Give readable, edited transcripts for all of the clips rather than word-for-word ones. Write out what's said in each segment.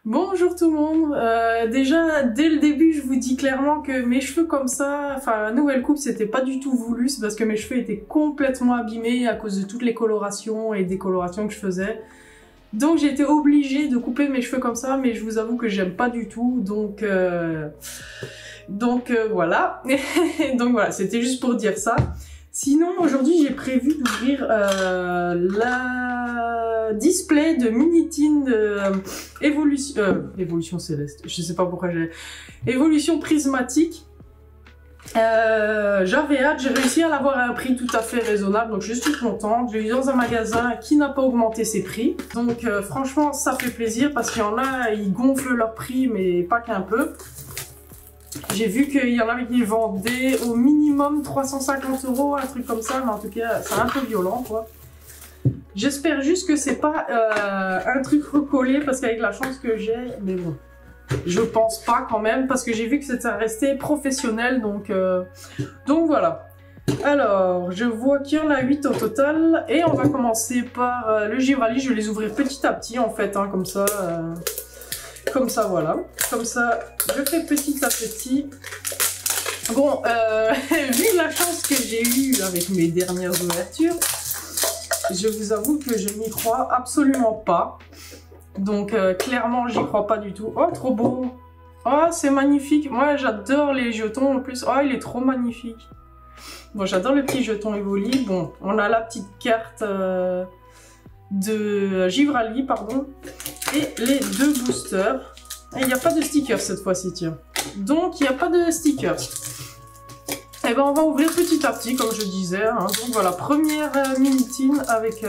Bonjour tout le monde. Déjà dès le début je vous dis clairement que mes cheveux comme ça, enfin nouvelle coupe c'était pas du tout voulu, c'est parce que mes cheveux étaient complètement abîmés à cause de toutes les colorations et décolorations que je faisais. Donc j'ai été obligée de couper mes cheveux comme ça, mais je vous avoue que j'aime pas du tout, donc voilà. Donc voilà, c'était juste pour dire ça. Sinon, aujourd'hui, j'ai prévu d'ouvrir la display de Minitin Évolution Céleste. Je sais pas pourquoi j'ai... Évolution Prismatique. J'avais hâte, j'ai réussi à l'avoir à un prix tout à fait raisonnable, donc je suis contente. Je l'ai eu dans un magasin qui n'a pas augmenté ses prix. Donc franchement, ça fait plaisir parce qu'il y en a, ils gonflent leur prix, mais pas qu'un peu. J'ai vu qu'il y en avait qui vendaient au minimum 350 €, un truc comme ça, mais en tout cas, c'est un peu violent, quoi. J'espère juste que c'est pas un truc recollé, parce qu'avec la chance que j'ai, mais bon, je pense pas quand même, parce que j'ai vu que c'était resté professionnel, donc voilà. Alors, je vois qu'il y en a 8 au total, et on va commencer par le Givralli. Je vais les ouvrir petit à petit, en fait, hein, comme ça... Comme ça, voilà. Comme ça, je fais petit à petit. Bon, vu la chance que j'ai eue avec mes dernières ouvertures, je vous avoue que je n'y crois absolument pas. Donc, clairement, j'y crois pas du tout. Oh, trop beau! Oh, c'est magnifique! Moi, j'adore les jetons en plus. Oh, il est trop magnifique! Bon, j'adore le petit jeton Evoli. Bon, on a la petite carte de Givralli, pardon. Et les deux boosters. Et il n'y a pas de stickers cette fois-ci, tiens. Donc, il n'y a pas de stickers. Et ben, on va ouvrir petit à petit, comme je disais. Hein. Donc, voilà, première Minitin avec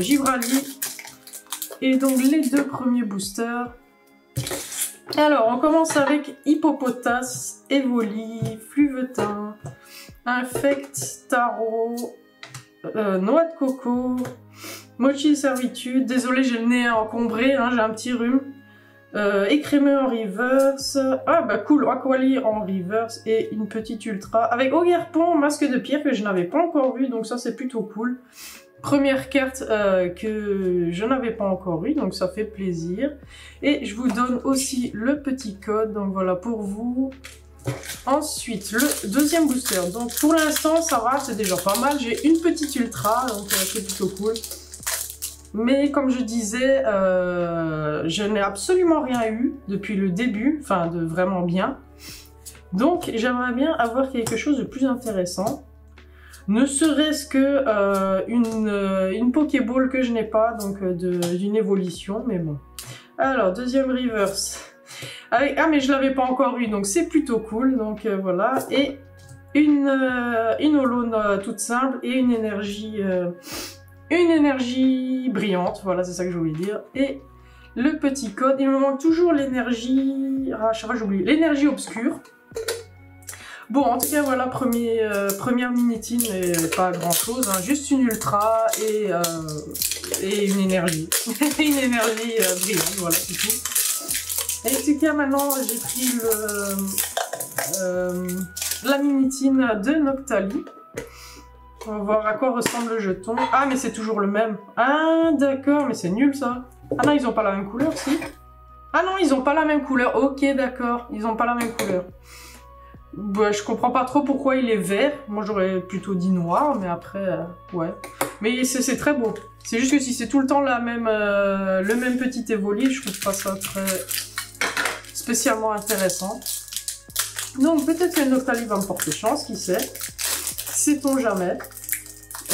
Givralli. Et donc, les deux premiers boosters. Alors, on commence avec Hippopotas, Evoli, Fluvetin, Infect, Tarot, Noix de Coco, Mochi Servitude, désolé j'ai le nez encombré, hein, j'ai un petit rhume. Écrémeux en reverse, ah bah cool, Aquali en reverse et une petite ultra avec Ogerpon, masque de pierre que je n'avais pas encore vu, donc ça c'est plutôt cool. Première carte que je n'avais pas encore eu, donc ça fait plaisir. Et je vous donne aussi le petit code, donc voilà pour vous. Ensuite, le deuxième booster. Donc pour l'instant, ça va, c'est déjà pas mal. J'ai une petite ultra, donc c'est plutôt cool. Mais comme je disais, je n'ai absolument rien eu depuis le début, enfin de vraiment bien. Donc j'aimerais bien avoir quelque chose de plus intéressant. Ne serait-ce que une Pokéball que je n'ai pas, donc d'une évolution, mais bon. Alors, deuxième reverse. Ah mais je l'avais pas encore eu, donc c'est plutôt cool, donc voilà. Et une holo toute simple et une énergie brillante, voilà c'est ça que je voulais dire. Et le petit code, il me manque toujours l'énergie... Ah, chaque fois j'oublie. L'énergie obscure. Bon, en tout cas, voilà, première Minitin, et pas grand chose, hein, juste une ultra et une énergie. Une énergie brillante, voilà, c'est tout. Et en tout cas, maintenant, j'ai pris la Minitin de Noctali. On va voir à quoi ressemble le jeton. Ah, mais c'est toujours le même. Ah, d'accord, mais c'est nul ça. Ah non, ils ont pas la même couleur, si. Ah non, ils ont pas la même couleur. Ok, d'accord, ils ont pas la même couleur. Bah, je comprends pas trop pourquoi il est vert. Moi, j'aurais plutôt dit noir, mais après, ouais. Mais c'est très beau. C'est juste que si c'est tout le temps le même petit évoli, je trouve pas ça très spécialement intéressant. Donc, peut-être que Noctali va me porter chance, qui sait. Sait-on jamais.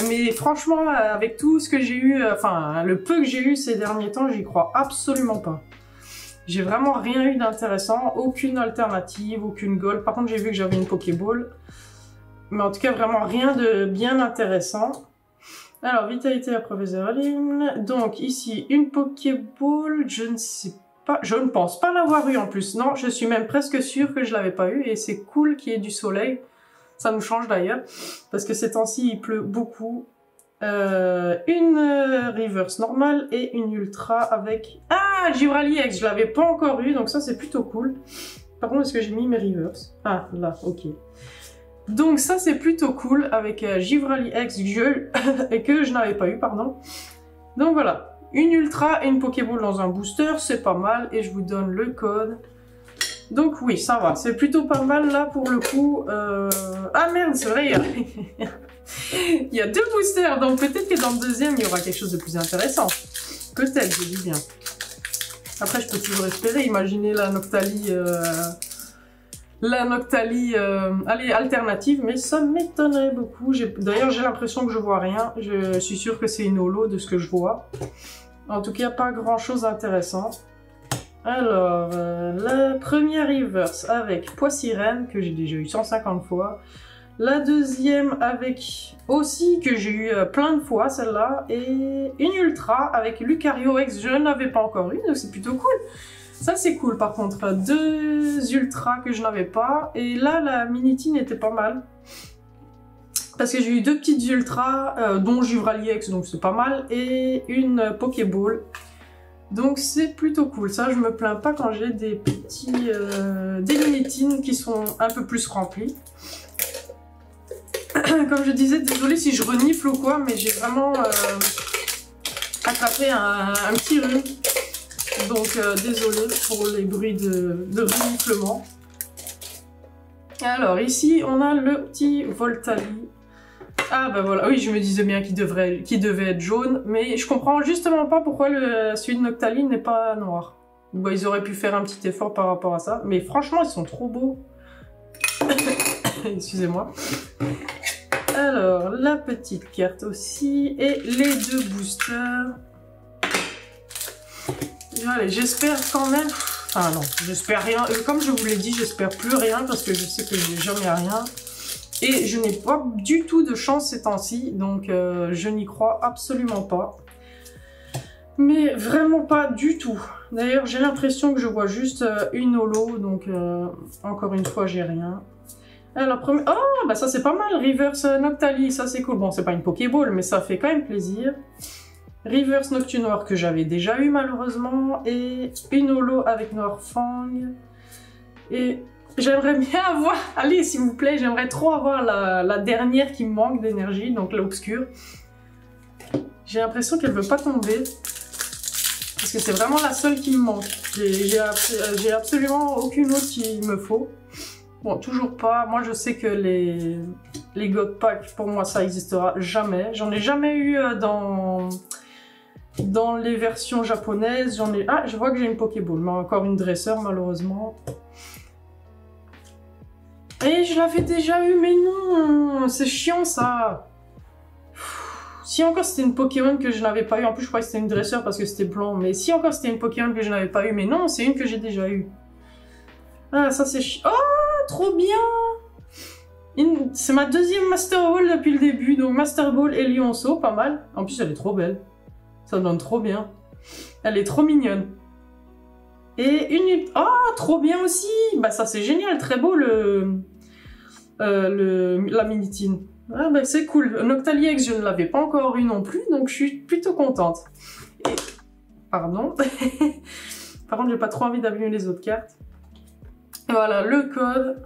Mais franchement, avec tout ce que j'ai eu, enfin, le peu que j'ai eu ces derniers temps, j'y crois absolument pas. J'ai vraiment rien eu d'intéressant, aucune alternative, aucune gold. Par contre, j'ai vu que j'avais une Pokéball. Mais en tout cas, vraiment rien de bien intéressant. Alors, vitalité à Professoraline. Donc, ici, une Pokéball. Je ne sais pas, je ne pense pas l'avoir eu en plus. Non, je suis même presque sûre que je l'avais pas eu. Et c'est cool qu'il y ait du soleil. Ça nous change d'ailleurs. Parce que ces temps-ci, il pleut beaucoup. Une reverse normale et une ultra avec... Ah, Givralli X, je l'avais pas encore eu, donc ça c'est plutôt cool. Par contre, est-ce que j'ai mis mes reverse? Ah, là, ok. Donc ça c'est plutôt cool avec Givralli X que je n'avais pas eu, pardon. Donc voilà. Une Ultra et une Pokéball dans un booster, c'est pas mal. Et je vous donne le code. Donc oui, ça va. C'est plutôt pas mal là pour le coup. Ah merde, c'est vrai, il y a 2 boosters. Donc peut-être que dans le deuxième, il y aura quelque chose de plus intéressant. Peut-être, je dis bien. Après, je peux toujours espérer. Imaginez la Noctali... allez, alternative, mais ça m'étonnerait beaucoup. D'ailleurs, j'ai l'impression que je vois rien. Je suis sûre que c'est une holo de ce que je vois. En tout cas, pas grand-chose d'intéressant. Alors, la première reverse avec Poissirène, que j'ai déjà eu 150 fois. La deuxième avec aussi, que j'ai eu plein de fois, celle-là. Et une Ultra avec Lucario X, je n'avais pas encore eu, donc c'est plutôt cool. Ça, c'est cool, par contre. 2 Ultras que je n'avais pas. Et là, la Minitine était pas mal. Parce que j'ai eu 2 petites Ultras, dont Juvralier X, donc c'est pas mal. Et une Pokéball. Donc c'est plutôt cool. Ça, je me plains pas quand j'ai des petits... des Minitines qui sont un peu plus remplis. Comme je disais, désolée si je renifle ou quoi, mais j'ai vraiment attrapé un petit rhume. Donc désolé pour les bruits de reniflement. Alors ici on a le petit Voltali. Ah bah voilà, oui je me disais bien qu'il devait être jaune, mais je comprends justement pas pourquoi celui de Noctali n'est pas noir. Bah, ils auraient pu faire un petit effort par rapport à ça, mais franchement ils sont trop beaux. Excusez-moi. Alors la petite carte aussi, et les 2 boosters. Allez, j'espère quand même... Enfin non, j'espère rien. Comme je vous l'ai dit, j'espère plus rien parce que je sais que j'ai jamais rien. Et je n'ai pas du tout de chance ces temps-ci, donc je n'y crois absolument pas. Mais vraiment pas du tout. D'ailleurs, j'ai l'impression que je vois juste une holo, donc encore une fois, j'ai rien. Alors, premier... Oh, bah ça c'est pas mal, Reverse Noctali, ça c'est cool. Bon, c'est pas une Pokéball, mais ça fait quand même plaisir. Reverse Noctunoir que j'avais déjà eu malheureusement, et une holo avec Noirfang. Et j'aimerais bien avoir, allez s'il vous plaît, j'aimerais trop avoir la dernière qui me manque d'énergie, donc l'obscure. J'ai l'impression qu'elle veut pas tomber, parce que c'est vraiment la seule qui me manque. J'ai absolument aucune autre qu'il me faut. Bon, toujours pas. Moi, je sais que les God Pack, pour moi, ça n'existera jamais. J'en ai jamais eu dans les versions japonaises. Ah, je vois que j'ai une Pokéball, mais encore une dresseur, malheureusement. Et je l'avais déjà eu, mais non, c'est chiant, ça. Si encore c'était une Pokémon que je n'avais pas eu, en plus je crois que c'était une dresseur parce que c'était blanc, mais si encore c'était une Pokémon que je n'avais pas eu, mais non, c'est une que j'ai déjà eu. Ah, ça c'est chiant. Oh, trop bien! C'est ma deuxième Master Ball depuis le début, donc Master Ball et Lionceau, pas mal. En plus, elle est trop belle. Ça donne trop bien. Elle est trop mignonne. Et une... Oh, trop bien aussi! Bah ça c'est génial, très beau la Minitine. Ah bah c'est cool. Noctali X, je ne l'avais pas encore eu non plus, donc je suis plutôt contente. Et... Pardon. Par contre, j'ai pas trop envie d'abîmer les autres cartes. Voilà, le code.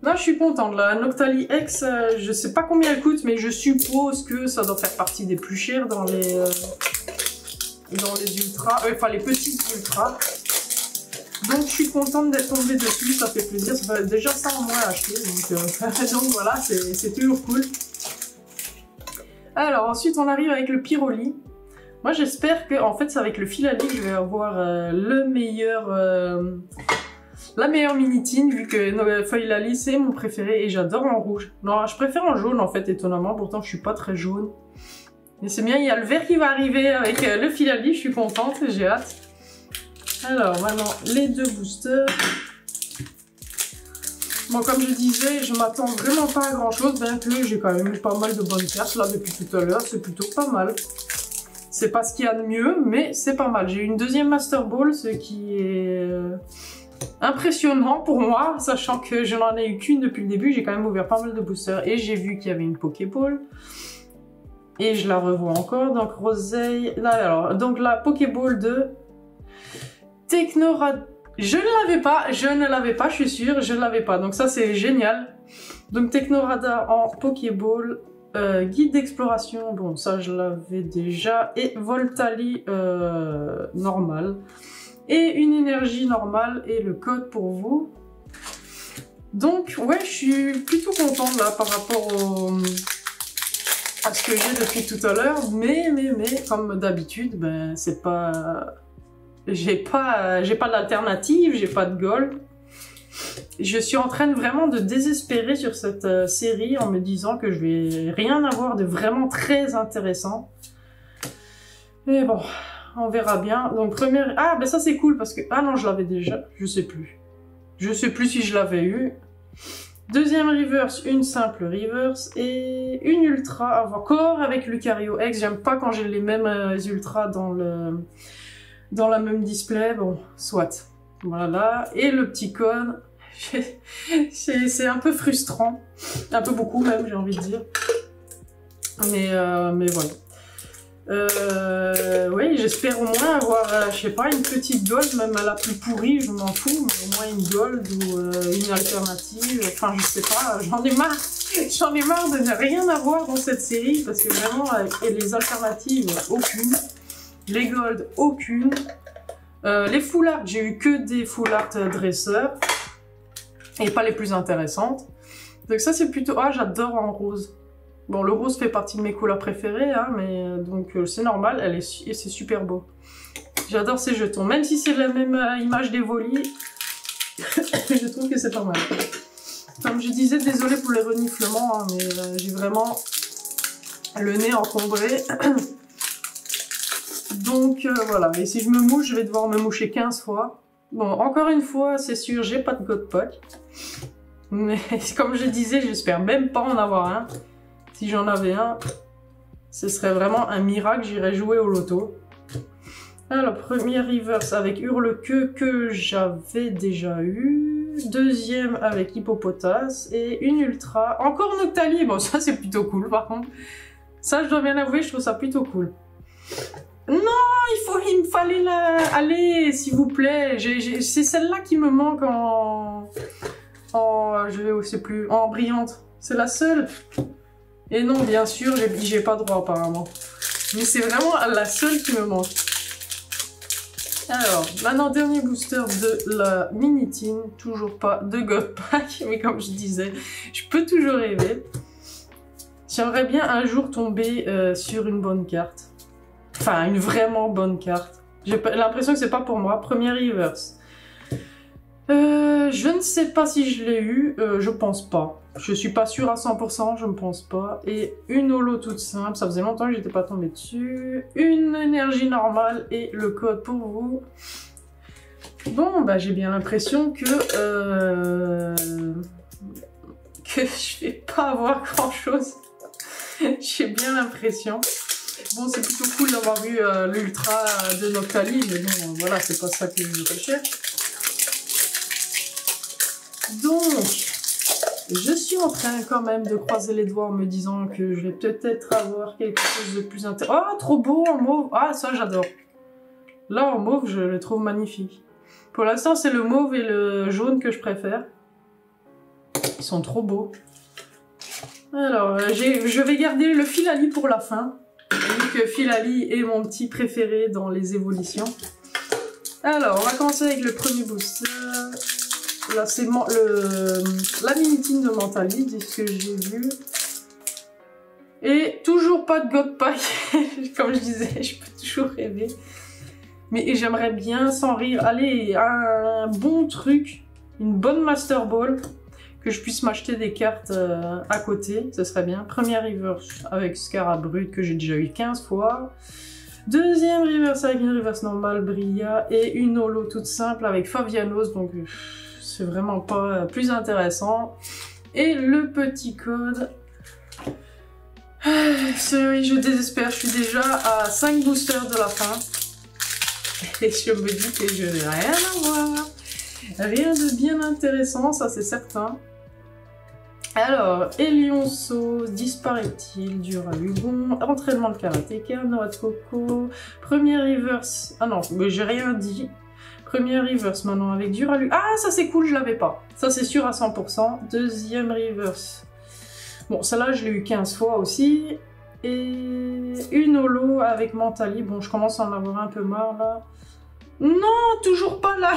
Là, je suis contente. La Noctali X, je sais pas combien elle coûte, mais je suppose que ça doit faire partie des plus chers dans les ultras, enfin les petites ultras. Donc je suis contente d'être tombée dessus, ça fait plaisir. Ça fait déjà ça en moins à acheter, donc voilà, c'est toujours cool. Alors ensuite, on arrive avec le Pyroli. Moi, j'espère que, en fait, c'est avec le Filali que je vais avoir la meilleure Minitine, vu que Filali c'est mon préféré et j'adore en rouge. Non, je préfère en jaune en fait, étonnamment, pourtant je suis pas très jaune. Mais c'est bien, il y a le vert qui va arriver avec le Filali, je suis contente, j'ai hâte. Alors maintenant, les 2 boosters. Bon, comme je disais, je m'attends vraiment pas à grand chose, bien que j'ai quand même eu pas mal de bonnes cartes là depuis tout à l'heure, c'est plutôt pas mal. C'est pas ce qu'il y a de mieux, mais c'est pas mal. J'ai eu une deuxième Master Ball, ce qui est impressionnant pour moi, sachant que je n'en ai eu qu'une depuis le début. J'ai quand même ouvert pas mal de boosters et j'ai vu qu'il y avait une Pokéball. Et je la revois encore, donc Roseille. Là, alors, donc la Pokéball de Technorad. Je ne l'avais pas, je suis sûre, je ne l'avais pas. Donc ça, c'est génial. Donc Technorada en Pokéball. guide d'exploration, bon ça je l'avais déjà, et Voltali normal, et une énergie normale, et le code pour vous. Donc ouais, je suis plutôt contente là par rapport à ce que j'ai depuis tout à l'heure, mais comme d'habitude, ben c'est pas... J'ai pas d'alternative, j'ai pas de gold. Je suis en train vraiment de désespérer sur cette série en me disant que je vais rien avoir de vraiment très intéressant. Mais bon, on verra bien. Donc première... Ah ben ça c'est cool parce que... Ah non, je l'avais déjà, je sais plus. Je sais plus si je l'avais eu. Deuxième reverse, une simple reverse et une ultra encore avec Lucario X. J'aime pas quand j'ai les mêmes ultras dans la même display. Bon, soit. Voilà. Et le petit code. C'est un peu frustrant. Un peu beaucoup même, j'ai envie de dire. Mais voilà. Oui, j'espère au moins avoir, je sais pas, une petite gold, même à la plus pourrie, je m'en fous, mais au moins une gold ou une alternative, enfin je sais pas, j'en ai marre de ne rien avoir dans cette série, parce que vraiment, et les alternatives, aucune, les gold, aucune, les full art, j'ai eu que des full art dresseurs, et pas les plus intéressantes, donc ça c'est plutôt, ah j'adore en rose. Bon, le rose fait partie de mes couleurs préférées, hein, mais donc c'est normal, et c'est super beau. J'adore ces jetons, même si c'est la même image d'Evoli, je trouve que c'est pas mal. Comme je disais, désolé pour les reniflements, hein, mais j'ai vraiment le nez encombré. Donc voilà, et si je me mouche, je vais devoir me moucher 15 fois. Bon, encore une fois, c'est sûr, j'ai pas de God Pack. Mais comme je disais, j'espère même pas en avoir un. Si j'en avais un, ce serait vraiment un miracle, j'irais jouer au loto. Alors, premier reverse avec Hurle-Queue que j'avais déjà eu. Deuxième avec Hippopotas. Et une ultra. Encore Noctali, bon ça c'est plutôt cool par contre. Ça je dois bien avouer, je trouve ça plutôt cool. Non, il me fallait la... Allez, s'il vous plaît. C'est celle-là qui me manque je sais plus, en brillante. C'est la seule. Et non, bien sûr, j'ai pas droit apparemment. Mais c'est vraiment la seule qui me manque. Alors, maintenant, dernier booster de la Minitine. Toujours pas de God Pack, mais comme je disais, je peux toujours rêver. J'aimerais bien un jour tomber sur une bonne carte. Enfin, une vraiment bonne carte. J'ai l'impression que c'est pas pour moi. Premier reverse. Je ne sais pas si je l'ai eu, je pense pas. Je suis pas sûre à 100%, je ne pense pas. Et une holo toute simple, ça faisait longtemps que j'étais pas tombée dessus. Une énergie normale et le code pour vous. Bon, bah j'ai bien l'impression que je vais pas avoir grand chose. J'ai bien l'impression. Bon, c'est plutôt cool d'avoir eu l'ultra de Noctali, mais bon, voilà, c'est pas ça que je recherche. Donc, je suis en train quand même de croiser les doigts en me disant que je vais peut-être avoir quelque chose de plus intéressant. Oh, trop beau en mauve. Ah, ça, j'adore. Là, en mauve, je le trouve magnifique. Pour l'instant, c'est le mauve et le jaune que je préfère. Ils sont trop beaux. Alors, je vais garder le Filali pour la fin. Vu que Filali est mon petit préféré dans les évolutions. Alors, on va commencer avec le premier booster. Là, c'est la Minitine de Mentali, c'est ce que j'ai vu. Et toujours pas de God Pack. Comme je disais, je peux toujours rêver. Mais j'aimerais bien, sans rire, aller un bon truc, une bonne Master Ball, que je puisse m'acheter des cartes à côté, ce serait bien. Première reverse avec Scarabrut, que j'ai déjà eu 15 fois. Deuxième reverse avec une reverse normale, Bria, et une holo toute simple avec Favianos, donc c'est vraiment pas plus intéressant. Et le petit code. Oui, je désespère, je suis déjà à 5 boosters de la fin. Et je me dis que je n'ai rien à voir. Rien de bien intéressant, ça c'est certain. Alors, Elionceau, disparaît-il, Duralugon, entraînement de karatéka, noix de coco, premier reverse, ah non, mais j'ai rien dit. Premier reverse maintenant avec Duralugon, ah ça c'est cool, je l'avais pas, ça c'est sûr à 100%. Deuxième reverse, Bon, celle-là, je l'ai eu 15 fois aussi. Et une holo avec Mentali. Bon, je commence à en avoir un peu marre, là. Non, toujours pas là.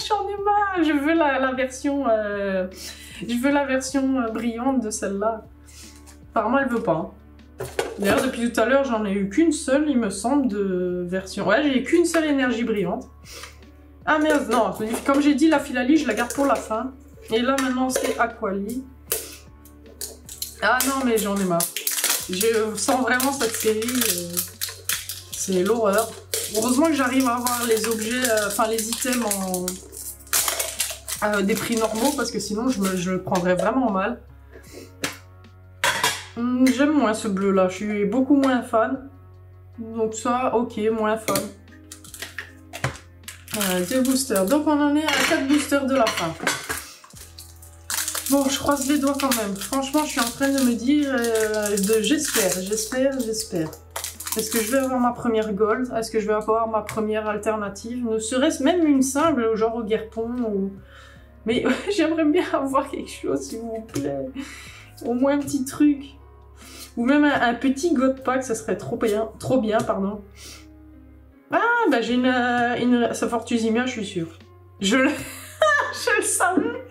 J'en ai marre. Je veux la version... je veux la version brillante de celle-là. Apparemment, elle veut pas. D'ailleurs, depuis tout à l'heure, j'en ai eu qu'une seule, il me semble, de version... Ouais, j'ai qu'une seule énergie brillante. Ah merde, non. Comme j'ai dit, la Philalie, je la garde pour la fin. Et là, maintenant, c'est Aquali. Ah non, mais j'en ai marre. Je sens vraiment cette série. C'est l'horreur. Heureusement que j'arrive à avoir les objets, enfin les items des prix normaux, parce que sinon je le prendrais vraiment mal. J'aime moins ce bleu là, je suis beaucoup moins fan. Donc ça, ok, moins fan. 2 boosters. Donc on en est à 4 boosters de la fin. Bon, je croise les doigts quand même. Franchement, je suis en train de me dire, j'espère. Est-ce que je vais avoir ma première gold? Est-ce que je vais avoir ma première alternative? Ne serait-ce même une simple, genre au guerpon ou... Mais j'aimerais bien avoir quelque chose, s'il vous plaît. Au moins un petit truc. Ou même un petit god pack, ça serait trop bien, pardon. Ah, bah j'ai une Fortusimia, je suis sûre. Je le savais.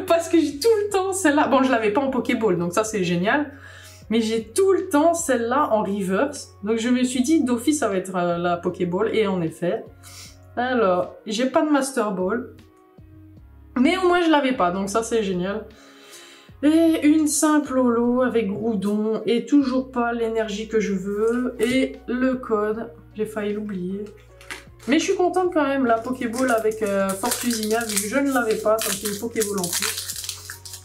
Parce que j'ai tout le temps celle-là. Bon, je l'avais pas en Pokéball, donc ça c'est génial. Mais j'ai tout le temps celle-là en reverse. Donc je me suis dit, d'office, ça va être la Pokéball. Et en effet. Alors, j'ai pas de Master Ball. Mais au moins, je l'avais pas. Donc ça, c'est génial. Et une simple holo avec Groudon. Et toujours pas l'énergie que je veux. Et le code. J'ai failli l'oublier. Mais je suis contente quand même. La Pokéball avec Fortusimia. Vu que je ne l'avais pas. Ça me fait une Pokéball en plus.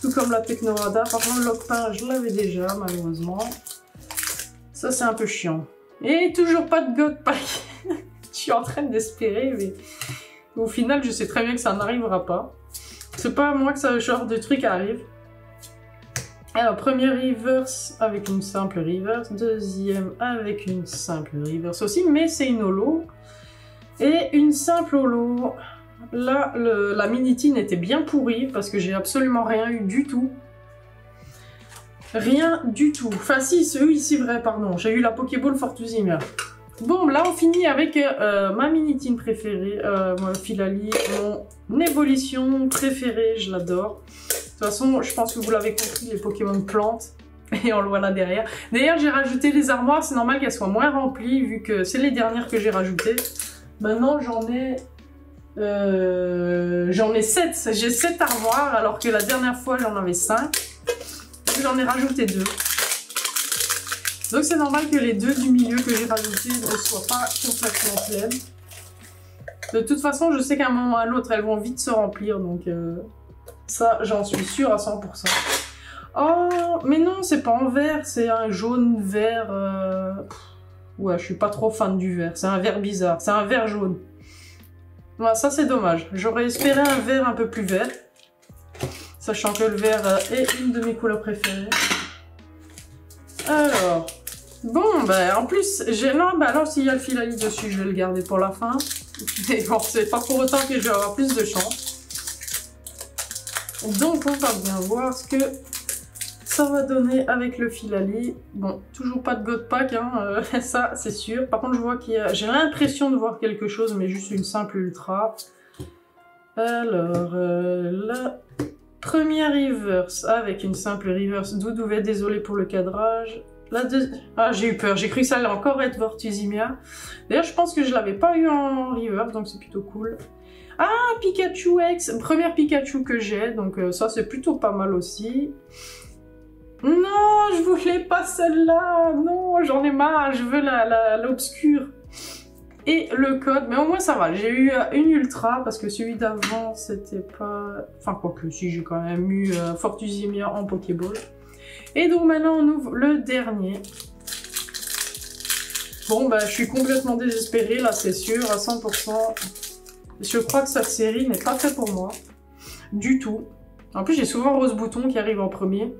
Tout comme la Technorada. Par contre, le Lockpin, je l'avais déjà, malheureusement. Ça, c'est un peu chiant. Et toujours pas de God Pack. Je suis en train d'espérer, mais au final, je sais très bien que ça n'arrivera pas. C'est pas à moi que ce genre de truc arrive. Alors, première reverse avec une simple reverse. Deuxième avec une simple reverse aussi, mais c'est une holo. Et une simple holo. Là, la Minitine était bien pourrie parce que j'ai absolument rien eu du tout. Rien du tout. Enfin si, c'est eux ici vrai, pardon. J'ai eu la Pokéball Fortusimia. Bon, là on finit avec ma Minitine préférée, mon Philalie, mon évolution préférée, je l'adore. De toute façon, je pense que vous l'avez compris, les Pokémon plantes. Et on le voit là derrière. D'ailleurs, j'ai rajouté les armoires, c'est normal qu'elles soient moins remplies vu que c'est les dernières que j'ai rajoutées. Maintenant, j'en ai 7. J'ai 7 armoires alors que la dernière fois j'en avais 5. J'en ai rajouté 2. Donc c'est normal que les 2 du milieu que j'ai rajoutés ne soient pas complètement pleines. De toute façon, je sais qu'à un moment ou à l'autre, elles vont vite se remplir. Donc ça, j'en suis sûre à 100%. Oh, mais non, c'est pas en vert. C'est un jaune vert. Ouais, je suis pas trop fan du vert. C'est un vert bizarre. C'est un vert jaune. Ouais, ça c'est dommage. J'aurais espéré un vert un peu plus vert. Sachant que le vert est une de mes couleurs préférées. Alors. Bon, bah en plus, non, bah alors s'il y a le Philalie dessus, je vais le garder pour la fin. Mais bon, c'est pas pour autant que je vais avoir plus de chance. Donc on va bien voir ce que ça va donner avec le Philalie. Bon, toujours pas de God Pack, hein, ça c'est sûr. Par contre, je vois qu'il y a... J'ai l'impression de voir quelque chose, mais juste une simple ultra. Alors, la première reverse avec une simple reverse. Doudouvet, désolé pour le cadrage. La deuxième... Ah, j'ai eu peur, j'ai cru que ça allait encore être Fortusimia. D'ailleurs, je pense que je l'avais pas eu en reverse, donc c'est plutôt cool. Ah, Pikachu X, première Pikachu que j'ai, donc ça c'est plutôt pas mal aussi. Non, je voulais pas celle-là. Non, j'en ai marre. Je veux l'obscure. Et le code. Mais au moins, ça va. J'ai eu une ultra parce que celui d'avant, c'était pas... Enfin, quoique, si, j'ai quand même eu Fortusimia en Pokéball. Et donc, maintenant, on ouvre le dernier. Bon, bah, je suis complètement désespérée, là, c'est sûr, à 100%. Je crois que cette série n'est pas faite pour moi. Du tout. En plus, j'ai souvent Rose Bouton qui arrive en premier.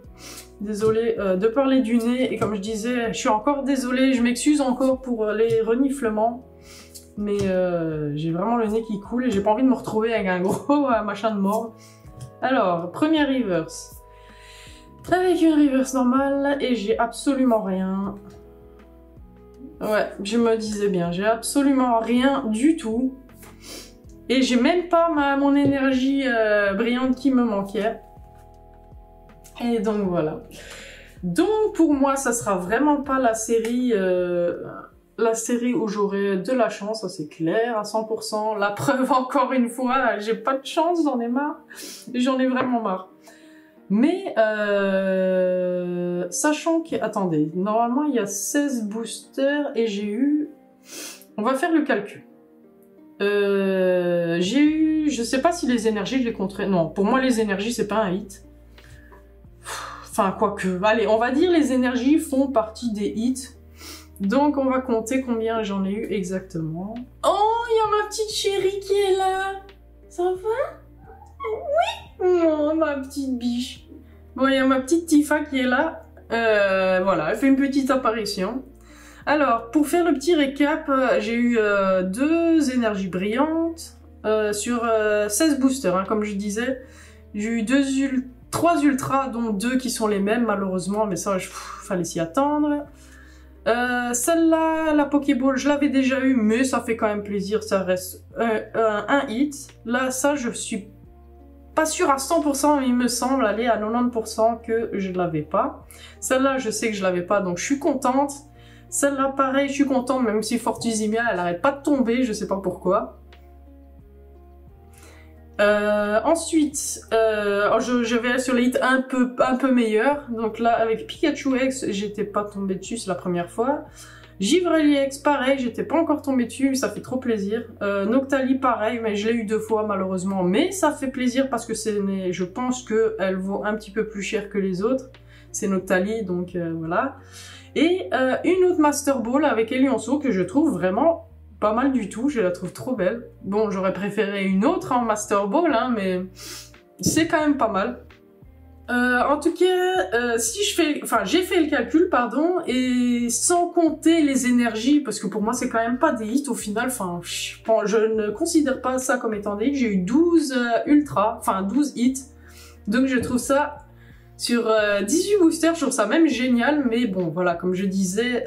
Désolée de parler du nez, et comme je disais, je suis encore désolée, je m'excuse encore pour les reniflements, mais j'ai vraiment le nez qui coule et j'ai pas envie de me retrouver avec un gros machin de mort. Alors, première reverse. Avec une reverse normale et j'ai absolument rien. Ouais, je me disais bien, j'ai absolument rien du tout. Et j'ai même pas mon énergie brillante qui me manquait. Et donc voilà. Donc pour moi, ça sera vraiment pas la série où j'aurai de la chance, ça c'est clair, à 100%. La preuve, encore une fois, j'ai pas de chance, j'en ai marre. J'en ai vraiment marre. Mais, sachant que... Attendez, normalement il y a 16 boosters et j'ai eu... On va faire le calcul. J'ai eu... Je sais pas si les énergies, je les compterai... Non, pour moi les énergies, c'est pas un hit. Enfin, quoique... Allez, on va dire les énergies font partie des hits. Donc on va compter combien j'en ai eu exactement. Oh, il y a ma petite chérie qui est là. Ça va? Oui. Oh, ma petite biche. Bon, il y a ma petite Tifa qui est là. Voilà, elle fait une petite apparition. Alors, pour faire le petit récap, j'ai eu 2 énergies brillantes sur 16 boosters, hein, comme je disais. J'ai eu 3 ultras, dont 2 qui sont les mêmes, malheureusement, mais ça, fallait s'y attendre. Celle-là, la Pokéball, je l'avais déjà eu, mais ça fait quand même plaisir, ça reste un hit. Là, ça, je suis pas sûre à 100%, mais il me semble aller à 90% que je ne l'avais pas. Celle-là, je sais que je l'avais pas, donc je suis contente. Celle-là, pareil, je suis contente, même si Fortusimia, elle arrête pas de tomber, je sais pas pourquoi. Ensuite, je vais sur les hits un peu meilleurs. Donc là, avec Pikachu X, j'étais pas tombée dessus, c'est la première fois. Givrely X, pareil, j'étais pas encore tombée dessus, mais ça fait trop plaisir. Noctali, pareil, mais je l'ai eu 2 fois malheureusement. Mais ça fait plaisir parce que je pense qu'elle vaut un petit peu plus cher que les autres. C'est Noctali, donc voilà. Et une autre Master Ball avec Elionceau que je trouve vraiment pas mal du tout, je la trouve trop belle. Bon, j'aurais préféré une autre en Master Ball, hein, mais c'est quand même pas mal. En tout cas, j'ai fait le calcul, pardon, et sans compter les énergies, parce que pour moi c'est quand même pas des hits au final, enfin, je ne considère pas ça comme étant des hits. J'ai eu 12 ultras, enfin 12 hits, donc je trouve ça, sur 18 boosters, je trouve ça même génial, mais bon, voilà, comme je disais,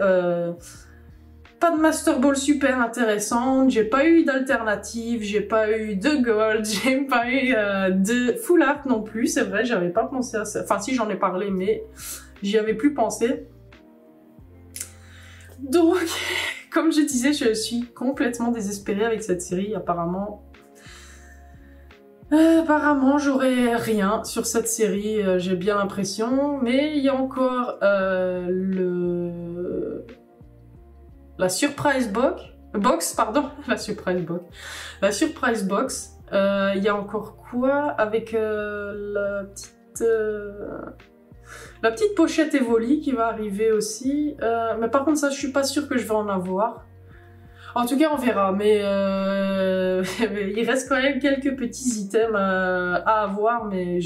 pas de Master Ball super intéressante, j'ai pas eu d'alternative, j'ai pas eu de gold, j'ai pas eu de full art non plus, c'est vrai, j'avais pas pensé à ça. Enfin si, j'en ai parlé, mais j'y avais plus pensé. Donc, comme je disais, je suis complètement désespérée avec cette série, apparemment. Apparemment, j'aurai rien sur cette série, j'ai bien l'impression, mais il y a encore la Surprise Box, pardon, la Surprise Box. La Surprise Box, il y a encore quoi avec la petite pochette Evoli qui va arriver aussi. Mais par contre, ça, je suis pas sûre que je vais en avoir. En tout cas, on verra, mais il reste quand même quelques petits items à avoir, mais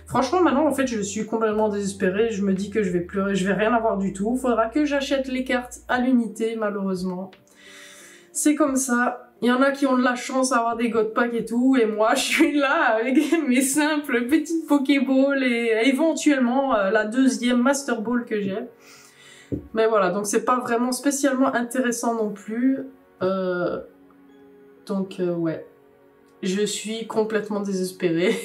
franchement, maintenant, en fait, je suis complètement désespérée, je me dis que je vais pleurer, je vais rien avoir du tout, faudra que j'achète les cartes à l'unité, malheureusement. C'est comme ça, il y en a qui ont de la chance à avoir des God Pack et tout, et moi, je suis là avec mes simples petites Pokéballs et éventuellement la 2e Master Ball que j'ai. Mais voilà, donc c'est pas vraiment spécialement intéressant non plus. Donc ouais, je suis complètement désespérée.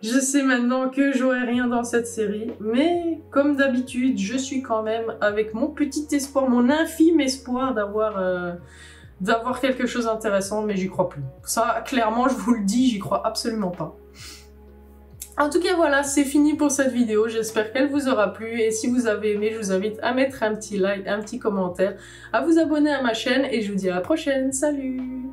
Je sais maintenant que j'aurai rien dans cette série, mais comme d'habitude, je suis quand même avec mon petit espoir, mon infime espoir d'avoir quelque chose d'intéressant, mais j'y crois plus. Ça, clairement, je vous le dis, j'y crois absolument pas. En tout cas voilà, c'est fini pour cette vidéo, j'espère qu'elle vous aura plu et si vous avez aimé, je vous invite à mettre un petit like, un petit commentaire, à vous abonner à ma chaîne et je vous dis à la prochaine, salut!